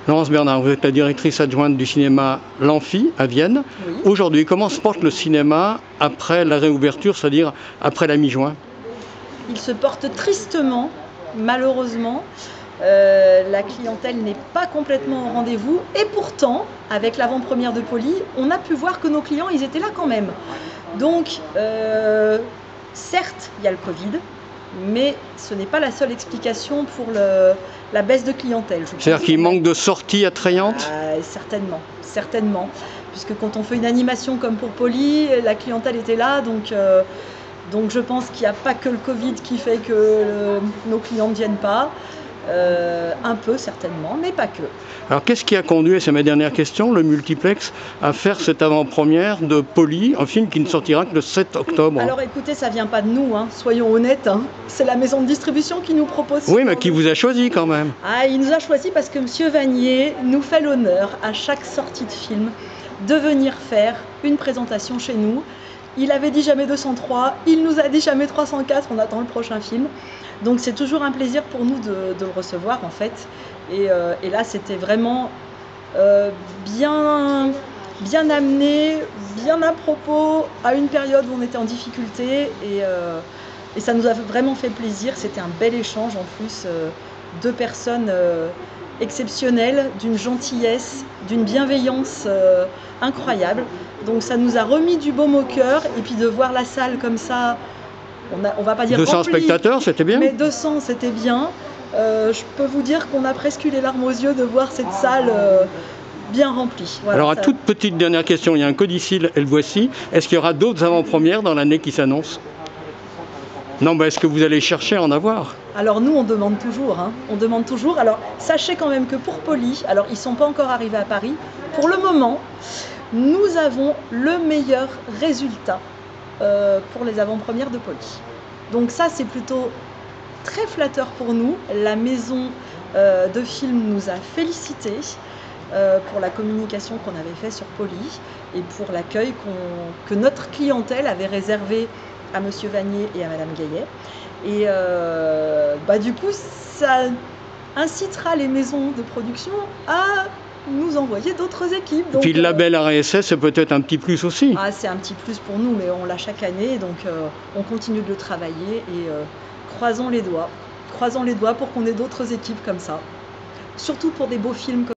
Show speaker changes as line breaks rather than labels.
Laurence Bernard, vous êtes la directrice adjointe du cinéma L'Amphi à Vienne.
Oui.
Aujourd'hui, comment se porte le cinéma après la réouverture, c'est-à-dire après la mi-juin?
Il se porte tristement, malheureusement. La clientèle n'est pas complètement au rendez-vous. Et pourtant, avec l'avant-première de Polly, on a pu voir que nos clients, ils étaient là quand même. Donc, certes, il y a le Covid, mais ce n'est pas la seule explication pour la baisse de clientèle.
C'est-à-dire qu'il manque de sorties attrayantes?
Certainement, certainement. Puisque quand on fait une animation comme pour Polly, la clientèle était là, donc je pense qu'il n'y a pas que le Covid qui fait que nos clients ne viennent pas. Un peu certainement, mais pas que.
Alors qu'est-ce qui a conduit, et c'est ma dernière question, le multiplex à faire cette avant-première de Polly, un film qui ne sortira que le 7 octobre?
Alors écoutez, ça vient pas de nous, hein, soyons honnêtes, hein. C'est la maison de distribution qui nous propose.
Oui, mais qui vous a choisi quand même?
Ah, il nous a choisi parce que Monsieur Vanier nous fait l'honneur, à chaque sortie de film, de venir faire une présentation chez nous. Il avait dit jamais 203, il nous a dit jamais 304, on attend le prochain film. Donc c'est toujours un plaisir pour nous de le recevoir en fait. Et là c'était vraiment bien amené, bien à propos, à une période où on était en difficulté. Et ça nous a vraiment fait plaisir, c'était un bel échange en plus. Deux personnes exceptionnelles, d'une gentillesse, d'une bienveillance incroyable. Donc ça nous a remis du baume au cœur, et puis de voir la salle comme ça, on va pas dire
200
remplie,
spectateurs, c'était bien?
mais 200 c'était bien. Je peux vous dire qu'on a presque eu les larmes aux yeux de voir cette salle bien remplie. Voilà,
alors, toute petite dernière question, il y a un codicile et le voici. Est-ce qu'il y aura d'autres avant-premières dans l'année qui s'annonce? Non, mais est-ce que vous allez chercher à en avoir?
Alors nous, on demande toujours, hein. On demande toujours. Alors sachez quand même que pour Polly, alors ils ne sont pas encore arrivés à Paris, pour le moment, nous avons le meilleur résultat pour les avant-premières de Polly. Donc ça, c'est plutôt très flatteur pour nous. La maison de film nous a félicités pour la communication qu'on avait fait sur Polly et pour l'accueil que notre clientèle avait réservé à Monsieur Vanier et à Madame Gaillet. Et du coup, ça incitera les maisons de production à nous envoyer d'autres équipes. Donc,
puis le label RSS, c'est peut-être un petit plus aussi.
Ah, c'est un petit plus pour nous, mais on l'a chaque année, donc on continue de le travailler et croisons les doigts pour qu'on ait d'autres équipes comme ça. Surtout pour des beaux films comme